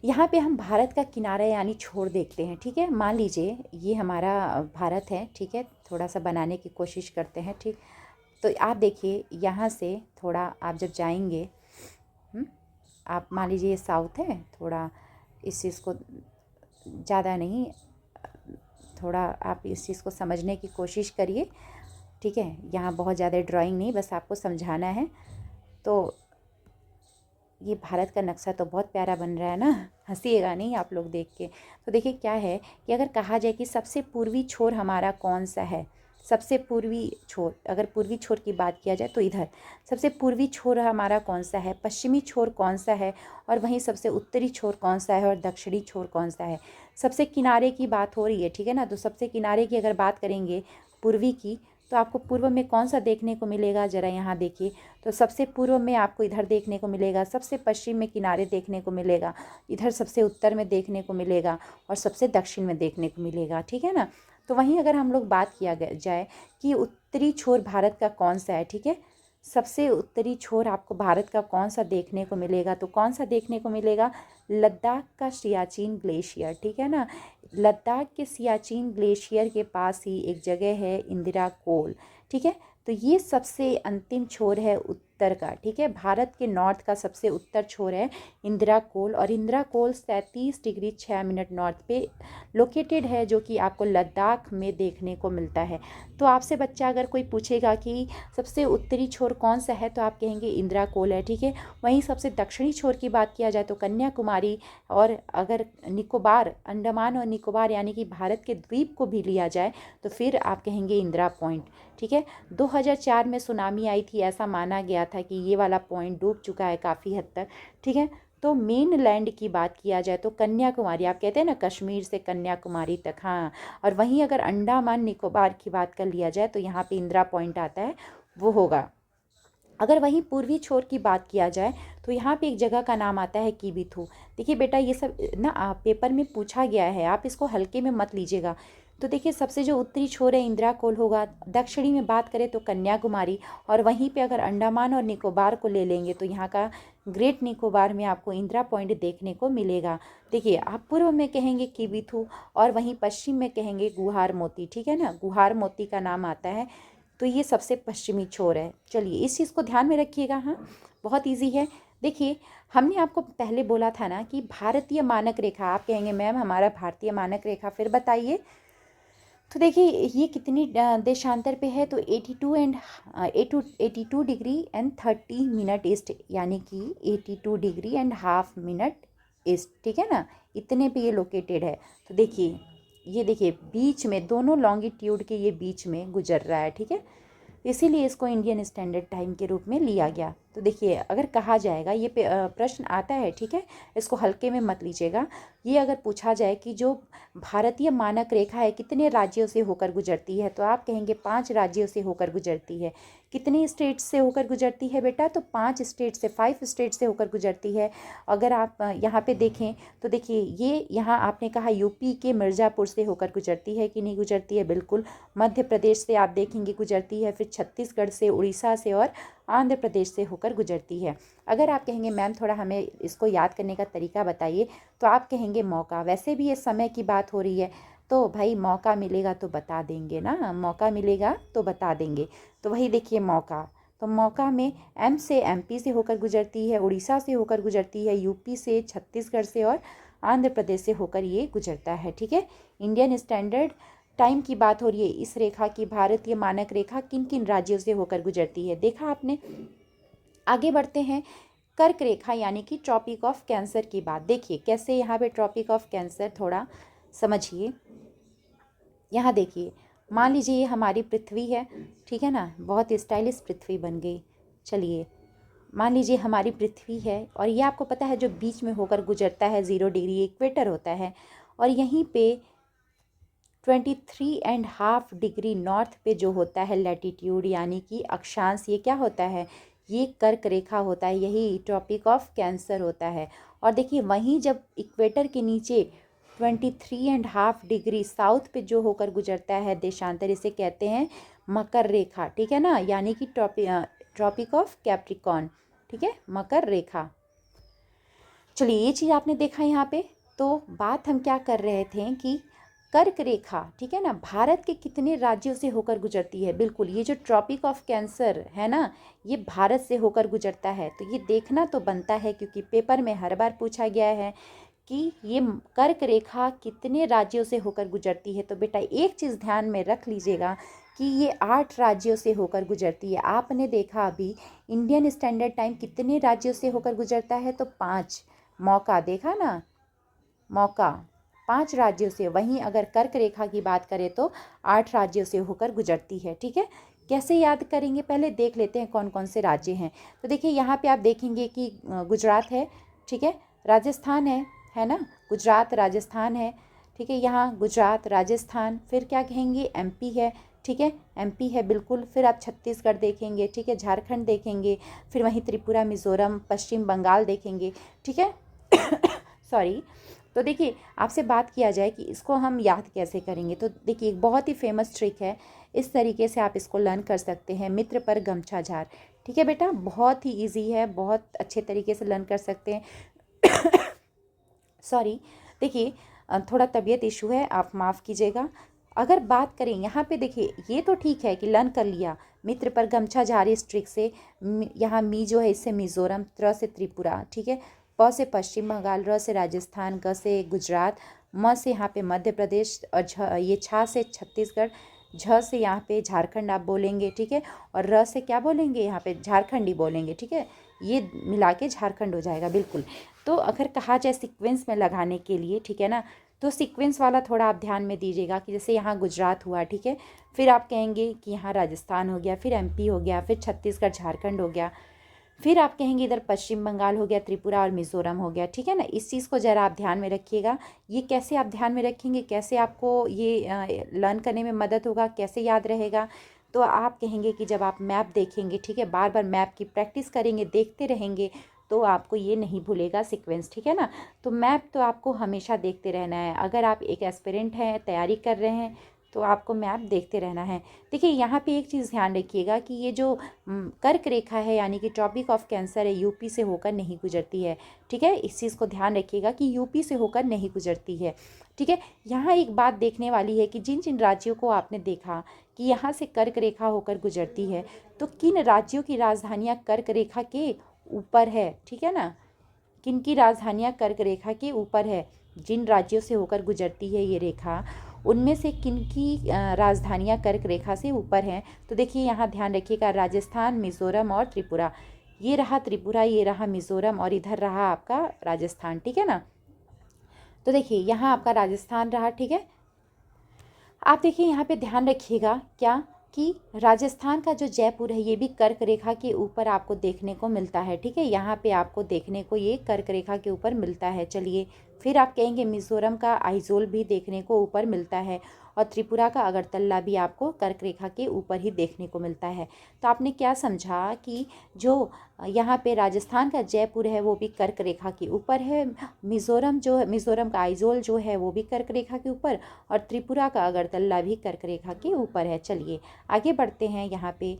यहाँ पे हम भारत का किनारा यानी छोर देखते हैं, ठीक है। मान लीजिए ये हमारा भारत है, ठीक है, थोड़ा सा बनाने की कोशिश करते हैं, ठीक। तो आप देखिए यहाँ से थोड़ा आप जब जाएंगे, आप मान लीजिए ये साउथ है, थोड़ा इस चीज़ को ज़्यादा नहीं, थोड़ा आप इस चीज़ को समझने की कोशिश करिए, ठीक है। यहाँ बहुत ज़्यादा ड्राइंग नहीं, बस आपको समझाना है। तो ये भारत का नक्शा तो बहुत प्यारा बन रहा है ना, हंसीएगा नहीं आप लोग देख के। तो देखिए क्या है कि अगर कहा जाए कि सबसे पूर्वी छोर हमारा कौन सा है, सबसे पूर्वी छोर, अगर पूर्वी छोर की बात किया जाए तो इधर सबसे पूर्वी छोर हमारा कौन सा है, पश्चिमी छोर कौन सा है, और वहीं सबसे उत्तरी छोर कौन सा है, और दक्षिणी छोर कौन सा है। सबसे किनारे की बात हो रही है, ठीक है ना। तो सबसे किनारे की अगर बात करेंगे पूर्वी की, तो आपको पूर्व में कौन सा देखने को मिलेगा, ज़रा यहाँ देखिए। तो सबसे पूर्व में आपको इधर देखने को मिलेगा, सबसे पश्चिम में किनारे देखने को मिलेगा, इधर सबसे उत्तर में देखने को मिलेगा, और सबसे दक्षिण में देखने को मिलेगा, ठीक है ना। तो वहीं अगर हम लोग बात किया जाए कि उत्तरी छोर भारत का कौन सा है, ठीक है, सबसे उत्तरी छोर आपको भारत का कौन सा देखने को मिलेगा, तो कौन सा देखने को मिलेगा, लद्दाख का सियाचिन ग्लेशियर, ठीक है ना। लद्दाख के सियाचिन ग्लेशियर के पास ही एक जगह है इंदिरा कोल, ठीक है। तो ये सबसे अंतिम छोर है उत्तर का, ठीक है। भारत के नॉर्थ का सबसे उत्तर छोर है इंदिरा कोल, और इंदिरा कोल 37 डिग्री 6 मिनट नॉर्थ पे लोकेटेड है, जो कि आपको लद्दाख में देखने को मिलता है। तो आपसे बच्चा अगर कोई पूछेगा कि सबसे उत्तरी छोर कौन सा है, तो आप कहेंगे इंदिरा कोल है, ठीक है। वहीं सबसे दक्षिणी छोर की बात किया जाए तो कन्याकुमारी, और अगर निकोबार, अंडमान और निकोबार यानी कि भारत के द्वीप को भी लिया जाए तो फिर आप कहेंगे इंदिरा पॉइंट, ठीक है। 2004 में सुनामी आई थी, ऐसा माना गया था कि ये वाला पॉइंट डूब चुका है काफ़ी हद तक, ठीक है। तो मेन लैंड की बात किया जाए तो कन्याकुमारी, आप कहते हैं ना कश्मीर से कन्याकुमारी तक, हाँ। और वहीं अगर अंडमान निकोबार की बात कर लिया जाए तो यहाँ पे इंदिरा पॉइंट आता है, वो होगा। अगर वहीं पूर्वी छोर की बात किया जाए तो यहाँ पे एक जगह का नाम आता है किबिथू। देखिए बेटा, ये सब ना पेपर में पूछा गया है, आप इसको हल्के में मत लीजिएगा। तो देखिए, सबसे जो उत्तरी छोर है इंदिरा कोल होगा, दक्षिणी में बात करें तो कन्याकुमारी, और वहीं पे अगर अंडमान और निकोबार को ले लेंगे तो यहाँ का ग्रेट निकोबार में आपको इंदिरा पॉइंट देखने को मिलेगा। देखिए, आप पूर्व में कहेंगे किबिथू और वहीं पश्चिम में कहेंगे गुहार मोती, ठीक है ना, गुहार मोती का नाम आता है। तो ये सबसे पश्चिमी छोर है। चलिए, इस चीज़ को ध्यान में रखिएगा, हाँ, बहुत इजी है। देखिए, हमने आपको पहले बोला था ना कि भारतीय मानक रेखा, आप कहेंगे मैम हमारा भारतीय मानक रेखा, फिर बताइए। तो देखिए, ये कितनी देशांतर पे है, तो 82 डिग्री एंड 30 मिनट ईस्ट, यानी कि 82 degree and half minute east, ठीक है ना, इतने पे ये लोकेटेड है। तो देखिए, ये देखिए बीच में, दोनों लॉन्गिट्यूड के ये बीच में गुजर रहा है, ठीक है। इसीलिए इसको इंडियन स्टैंडर्ड टाइम के रूप में लिया गया। तो देखिए, अगर कहा जाएगा, ये प्रश्न आता है, ठीक है, इसको हल्के में मत लीजिएगा। ये अगर पूछा जाए कि जो भारतीय मानक रेखा है कितने राज्यों से होकर गुजरती है, तो आप कहेंगे 5 राज्यों से होकर गुजरती है। कितनी स्टेट से होकर गुजरती है बेटा, तो 5 स्टेट से, 5 स्टेट से होकर गुजरती है। अगर आप यहाँ पे देखें तो देखिए, ये यहाँ आपने कहा यूपी के मिर्ज़ापुर से होकर गुजरती है कि नहीं गुजरती है, बिल्कुल। मध्य प्रदेश से आप देखेंगे गुजरती है, फिर छत्तीसगढ़ से, उड़ीसा से और आंध्र प्रदेश से होकर गुजरती है। अगर आप कहेंगे मैम थोड़ा हमें इसको याद करने का तरीका बताइए, तो आप कहेंगे मौका। वैसे भी ये समय की बात हो रही है, तो भाई मौका मिलेगा तो बता देंगे ना, मौका मिलेगा तो बता देंगे। तो वही देखिए मौका, तो मौका में एम से एमपी से होकर गुजरती है, उड़ीसा से होकर गुजरती है, यूपी से, छत्तीसगढ़ से और आंध्र प्रदेश से होकर ये गुजरता है, ठीक है। इंडियन स्टैंडर्ड टाइम की बात हो रही है, इस रेखा की, भारतीय मानक रेखा किन किन राज्यों से होकर गुजरती है, देखा आपने। आगे बढ़ते हैं, कर्क रेखा यानी कि ट्रॉपिक ऑफ कैंसर की बात। देखिए कैसे यहाँ पे ट्रॉपिक ऑफ कैंसर, थोड़ा समझिए। यहाँ देखिए, मान लीजिए ये हमारी पृथ्वी है, ठीक है ना, बहुत स्टाइलिश पृथ्वी बन गई। चलिए, मान लीजिए हमारी पृथ्वी है, और ये आपको पता है जो बीच में होकर गुजरता है 0 डिग्री इक्वेटर होता है, और यहीं पे 23.5 डिग्री नॉर्थ पे जो होता है लैटिट्यूड यानी कि अक्षांश, ये क्या होता है, ये कर्क रेखा होता है, यही ट्रॉपिक ऑफ कैंसर होता है। और देखिए, वहीं जब इक्वेटर के नीचे 23.5 डिग्री साउथ पे जो होकर गुजरता है देशांतर, इसे कहते हैं मकर रेखा, ठीक है ना, यानी कि ट्रॉपिक ऑफ कैप्रिकॉर्न, ठीक है, मकर रेखा। चलिए, ये चीज़ आपने देखा यहाँ पे। तो बात हम क्या कर रहे थे कि कर्क रेखा, ठीक है ना, भारत के कितने राज्यों से होकर गुजरती है। बिल्कुल, ये जो ट्रॉपिक ऑफ कैंसर है ना, ये भारत से होकर गुजरता है। तो ये देखना तो बनता है, क्योंकि पेपर में हर बार पूछा गया है कि ये कर्क रेखा कितने राज्यों से होकर गुजरती है। तो बेटा एक चीज़ ध्यान में रख लीजिएगा कि ये 8 राज्यों से होकर गुजरती है। आपने देखा अभी इंडियन स्टैंडर्ड टाइम कितने राज्यों से होकर गुजरता है, तो 5। मौका देखा ना, मौका 5 राज्यों से। वहीं अगर कर्क रेखा की बात करें तो 8 राज्यों से होकर गुजरती है, ठीक है। कैसे याद करेंगे, पहले देख लेते हैं कौन कौन से राज्य हैं। तो देखिए, यहाँ पे आप देखेंगे कि गुजरात है, ठीक है, राजस्थान है ना, गुजरात राजस्थान है, ठीक है, यहाँ गुजरात राजस्थान, फिर क्या कहेंगे एमपी है, ठीक है, एमपी है बिल्कुल। फिर आप छत्तीसगढ़ देखेंगे, ठीक है, झारखंड देखेंगे, फिर वहीं त्रिपुरा, मिज़ोरम, पश्चिम बंगाल देखेंगे, ठीक है। सॉरी। तो देखिए, आपसे बात किया जाए कि इसको हम याद कैसे करेंगे, तो देखिए एक बहुत ही फेमस ट्रिक है, इस तरीके से आप इसको लर्न कर सकते हैं, मित्र पर गमछा झार, ठीक है बेटा, बहुत ही इजी है, बहुत अच्छे तरीके से लर्न कर सकते हैं। सॉरी, देखिए थोड़ा तबीयत इशू है, आप माफ़ कीजिएगा। अगर बात करें यहाँ पे देखिए, ये तो ठीक है कि लर्न कर लिया, मित्र पर गमछा झारी स्ट्रिक से, यहाँ मी जो है इससे मिज़ोरम, त्र से त्रिपुरा, ठीक है, प से पश्चिम बंगाल, र से राजस्थान, ग से गुजरात, म से यहाँ पे मध्य प्रदेश, और ये छा से छत्तीसगढ़, झ से यहाँ पे झारखंड आप बोलेंगे, ठीक है, और र से क्या बोलेंगे यहाँ पे, झारखंडी बोलेंगे, ठीक है, ये मिला के झारखंड हो जाएगा बिल्कुल। तो अगर कहा जाए सीक्वेंस में लगाने के लिए, ठीक है ना, तो सीक्वेंस वाला थोड़ा आप ध्यान में दीजिएगा कि जैसे यहाँ गुजरात हुआ, ठीक है, फिर आप कहेंगे कि यहाँ राजस्थान हो गया, फिर एमपी हो गया, फिर छत्तीसगढ़ झारखंड हो गया, फिर आप कहेंगे इधर पश्चिम बंगाल हो गया, त्रिपुरा और मिज़ोरम हो गया, ठीक है ना। इस चीज़ को ज़रा आप ध्यान में रखिएगा। ये कैसे आप ध्यान में रखेंगे, कैसे आपको ये लर्न करने में मदद होगा, कैसे याद रहेगा, तो आप कहेंगे कि जब आप मैप देखेंगे, ठीक है, बार बार मैप की प्रैक्टिस करेंगे, देखते रहेंगे, तो आपको ये नहीं भूलेगा सीक्वेंस, ठीक है ना। तो मैप तो आपको हमेशा देखते रहना है। अगर आप एक एस्पिरेंट हैं, तैयारी कर रहे हैं, तो आपको मैप देखते रहना है। देखिए यहाँ पे एक चीज़ ध्यान रखिएगा कि ये जो कर्क रेखा है, यानी कि ट्रॉपिक ऑफ कैंसर है, यूपी से होकर नहीं गुजरती है, ठीक है, इस चीज़ को ध्यान रखिएगा कि यूपी से होकर नहीं गुजरती है, ठीक है। यहाँ एक बात देखने वाली है कि जिन जिन राज्यों को आपने देखा कि यहाँ से कर्क रेखा होकर गुजरती है, तो किन राज्यों की राजधानियाँ कर्क रेखा के ऊपर है, ठीक है ना, किन की राजधानियाँ कर्क रेखा के ऊपर है, जिन राज्यों से होकर गुजरती है ये रेखा, उनमें से किन की राजधानियाँ कर्क रेखा से ऊपर हैं। तो देखिए यहाँ ध्यान रखिएगा, राजस्थान, मिज़ोरम और त्रिपुरा, ये रहा त्रिपुरा, ये रहा मिज़ोरम, और इधर रहा आपका राजस्थान, ठीक है ना। तो देखिए यहाँ आपका राजस्थान रहा, ठीक है। आप देखिए यहाँ पे ध्यान रखिएगा क्या कि राजस्थान का जो जयपुर है ये भी कर्क रेखा के ऊपर आपको देखने को मिलता है, ठीक है, यहाँ पे आपको देखने को ये कर्क रेखा के ऊपर मिलता है। चलिए, फिर आप कहेंगे मिज़ोरम का आइजोल भी देखने को ऊपर मिलता है, और त्रिपुरा का अगरतला भी आपको कर्क रेखा के ऊपर ही देखने को मिलता है। तो आपने क्या समझा कि जो यहाँ पे राजस्थान का जयपुर है वो भी कर्क रेखा के ऊपर है, मिज़ोरम जो है, मिज़ोरम का आइजोल जो है वो भी कर्क रेखा के ऊपर, और त्रिपुरा का अगरतला भी कर्क रेखा के ऊपर है। चलिए आगे बढ़ते हैं। यहाँ पे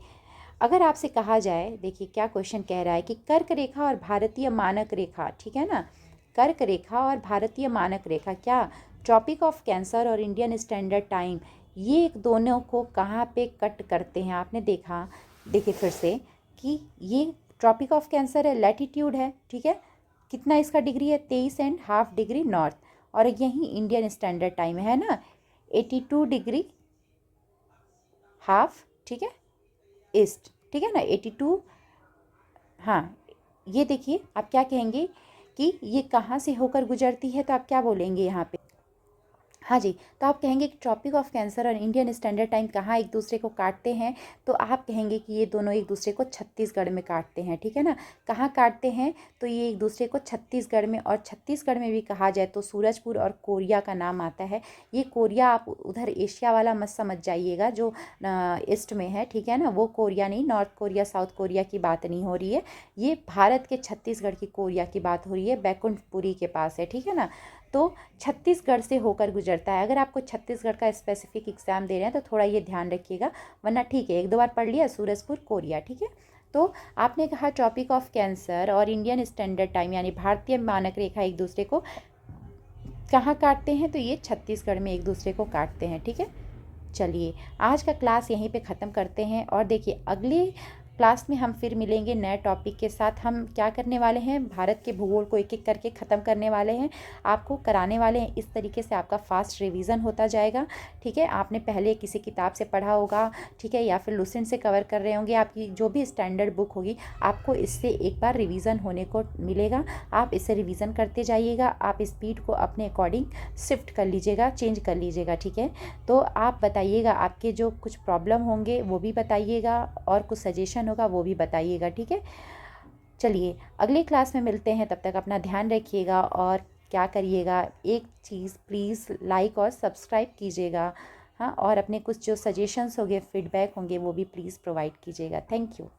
अगर आपसे कहा जाए, देखिए क्या क्वेश्चन कह रहा है कि कर्क रेखा और भारतीय मानक रेखा, ठीक है ना, कर्क रेखा और भारतीय मानक रेखा क्या ट्रॉपिक ऑफ कैंसर और इंडियन स्टैंडर्ड टाइम, ये एक दोनों को कहाँ पे कट करते हैं। आपने देखा, देखिए फिर से कि ये ट्रॉपिक ऑफ कैंसर है, लैटिट्यूड है, ठीक है, कितना इसका डिग्री है, 23.5 डिग्री नॉर्थ, और यही इंडियन स्टैंडर्ड टाइम है ना, 82 डिग्री हाफ, ठीक है, ईस्ट, ठीक है ना, 82। हाँ, ये देखिए आप क्या कहेंगे कि ये कहाँ से होकर गुजरती है, तो आप क्या बोलेंगे यहाँ पे, हाँ जी, तो आप कहेंगे कि ट्रॉपिक ऑफ कैंसर और इंडियन स्टैंडर्ड टाइम कहाँ एक दूसरे को काटते हैं, तो आप कहेंगे कि ये दोनों एक दूसरे को छत्तीसगढ़ में काटते हैं, ठीक है ना। कहाँ काटते हैं, तो ये एक दूसरे को छत्तीसगढ़ में, और छत्तीसगढ़ में भी कहा जाए तो सूरजपुर और कोरिया का नाम आता है। ये कोरिया आप उधर एशिया वाला मत समझ जाइएगा जो ईस्ट में है, ठीक है ना, वो कोरिया नहीं, नॉर्थ कोरिया साउथ कोरिया की बात नहीं हो रही है, ये भारत के छत्तीसगढ़ की कोरिया की बात हो रही है, बैकुंठपुरी के पास है, ठीक है ना। तो छत्तीसगढ़ से होकर गुजरता है। अगर आपको छत्तीसगढ़ का स्पेसिफिक एग्जाम दे रहे हैं तो थोड़ा ये ध्यान रखिएगा, वरना ठीक है एक दो बार पढ़ लिया सूरजपुर कोरिया, ठीक है। तो आपने कहा ट्रॉपिक ऑफ कैंसर और इंडियन स्टैंडर्ड टाइम यानी भारतीय मानक रेखा एक दूसरे को कहाँ काटते हैं, तो ये छत्तीसगढ़ में एक दूसरे को काटते हैं, ठीक है। चलिए आज का क्लास यहीं पे ख़त्म करते हैं, और देखिए अगले क्लास में हम फिर मिलेंगे नए टॉपिक के साथ। हम क्या करने वाले हैं, भारत के भूगोल को एक एक करके ख़त्म करने वाले हैं, आपको कराने वाले हैं। इस तरीके से आपका फास्ट रिवीजन होता जाएगा, ठीक है। आपने पहले किसी किताब से पढ़ा होगा, ठीक है, या फिर लुसेंट से कवर कर रहे होंगे, आपकी जो भी स्टैंडर्ड बुक होगी आपको इससे एक बार रिवीजन होने को मिलेगा। आप इससे रिवीजन करते जाइएगा, आप स्पीड को अपने अकॉर्डिंग शिफ्ट कर लीजिएगा, चेंज कर लीजिएगा, ठीक है। तो आप बताइएगा, आपके जो कुछ प्रॉब्लम होंगे वो भी बताइएगा, और कुछ सजेशन होगा वो भी बताइएगा, ठीक है। चलिए अगले क्लास में मिलते हैं, तब तक अपना ध्यान रखिएगा, और क्या करिएगा, एक चीज़ प्लीज़ लाइक और सब्सक्राइब कीजिएगा, हाँ, और अपने कुछ जो सजेशंस होंगे, फीडबैक होंगे वो भी प्लीज़ प्रोवाइड कीजिएगा। Thank you.